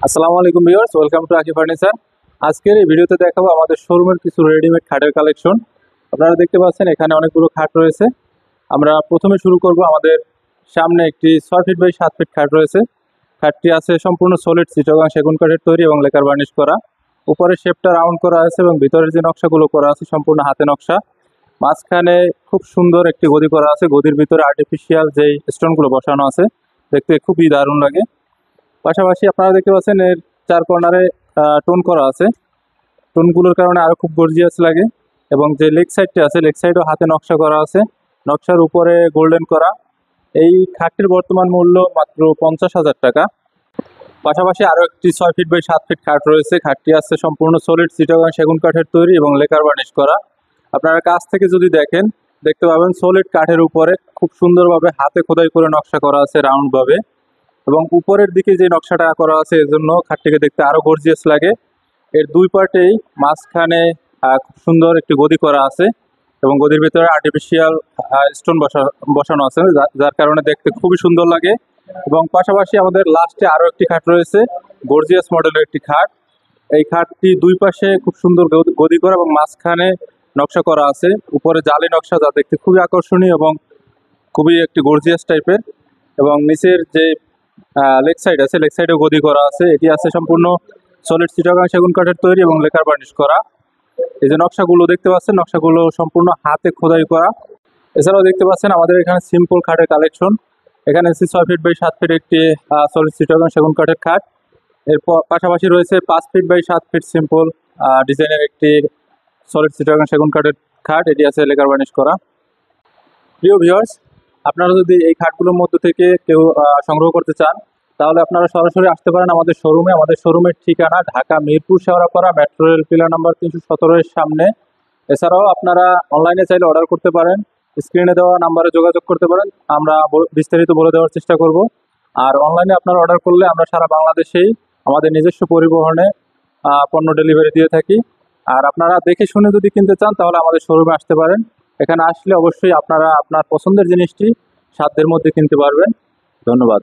আসসালামু আলাইকুম viewers, welcome to আকি ফার্নিচার। আজকের এই ভিডিওতে দেখাবো আমাদের শোরুমের কিছু রেডিমেড খাটের কালেকশন। আপনারা দেখতে পাচ্ছেন এখানে অনেকগুলো খাট রয়েছে। আমরা প্রথমে শুরু করব। আমাদের সামনে একটি 6 ফিট বাই 7 ফিট খাট রয়েছে। খাটটি আছে সম্পূর্ণ সলিড চিটাগাং সেগুন কাঠের তৈরি এবং লেকার বার্নিশ করা। উপরে শেপটা রাউন্ড করা আছে এবং ভিতরের যে নকশাগুলো করা আছে সম্পূর্ণ হাতে নকশা। মাঝখানে খুব সুন্দর একটি গদি করা আছে। গদির ভিতরে আর্টিফিশিয়াল যেই স্টোনগুলো বসানো আছে, দেখতে খুবই দারুণ লাগে। পাশাপাশি আপনারা দেখতে পাচ্ছেন এর চার কর্নারে টোন করা আছে। টোনগুলোর কারণে আরো খুব গর্জিয়াস লাগে। এবং যে লেগ সাইডটা আছে, লেগ সাইডও হাতে নকশা করা আছে, নকশার উপরে গোল্ডেন করা। এই খাটটির বর্তমান মূল্য মাত্র 50,000 টাকা। পাশাপাশি আরো একটি 6 ফিট বাই 7 ফিট খাট রয়েছে। খাটটি আছে সম্পূর্ণ সলিড চিটাগাং সেগুন কাঠের তৈরি এবং লেকার বার্নিশ করা। আপনারা কাছ থেকে যদি দেখেন, দেখতে পাবেন সলিড কাঠের উপরে খুব সুন্দরভাবে হাতে খোদাই করে নকশা করা আছে রাউন্ড ভাবে। এবং উপরের দিকে যে নকশাটা করা আছে এর জন্য খাটটিকে দেখতে আরো গর্জিয়াস লাগে। এর দুই পার্টেই মাঝখানে খুব সুন্দর একটি গদি করা আছে এবং গদির ভিতরে আর্টিফিশিয়াল স্টোন বসানো আছে, যার কারণে দেখতে খুবই সুন্দর লাগে। এবং পাশাপাশি আমাদের লাস্টে আরো একটি খাট রয়েছে, গর্জিয়াস মডেলের একটি খাট। এই খাটটি দুই পাশে খুব সুন্দর গদি করা এবং মাঝখানে নকশা করা আছে, উপরে জালি নকশা, যা দেখতে খুবই আকর্ষণীয় এবং খুবই একটি গর্জিয়াস টাইপের। এবং নিচের যে লেগ সাইড আছে, লেগ সাইডে গদি করা আছে। এটি আছে সম্পূর্ণ সলিড চিটাগাং সেগুন কাঠের তৈরি এবং লেকার বার্নিশ করা। এই যে নকশাগুলো দেখতে পাচ্ছেন, নকশাগুলো সম্পূর্ণ হাতে খোদাই করা। এছাড়াও দেখতে পাচ্ছেন আমাদের এখানে সিম্পল খাটের কালেকশন। এখানে 6 ফিট বাই 7 ফিট একটি সলিড চিটাগাং সেগুন কাঠের খাট। এর পাশাপাশি রয়েছে 5 ফিট বাই 7 ফিট সিম্পল ডিজাইনের একটি সলিড চিটাগাং সেগুন কাঠের খাট। এটি আছে লেকার বার্নিশ করা। প্রিয় ভিউয়ার্স, আপনারা যদি এই খাটগুলোর মধ্যে থেকে কেউ সংগ্রহ করতে চান, তাহলে আপনারা সরাসরি আসতে পারেন আমাদের শোরুমে। আমাদের শোরুমের ঠিকানা Dhaka Mirpur Shewrapara metro rail pillar number 317 এর সামনে। এছাড়াও আপনারা অনলাইনে চাইলে অর্ডার করতে পারেন, স্ক্রিনে দেওয়া নাম্বারে যোগাযোগ করতে পারেন। আমরা বিস্তারিত বলে দেওয়ার চেষ্টা করব। আর অনলাইনে আপনারা অর্ডার করলে আমরা সারা বাংলাদেশেই আমাদের নিজস্ব পরিবহনে পণ্য ডেলিভারি দিয়ে থাকি। আর আপনারা দেখে শুনে যদি কিনতে চান, তাহলে আমাদের শোরুমে আসতে পারেন। এখানে আসলে অবশ্যই আপনারা আপনার পছন্দের জিনিসটি সাধ্যের মধ্যে কিনতে পারবেন। ধন্যবাদ।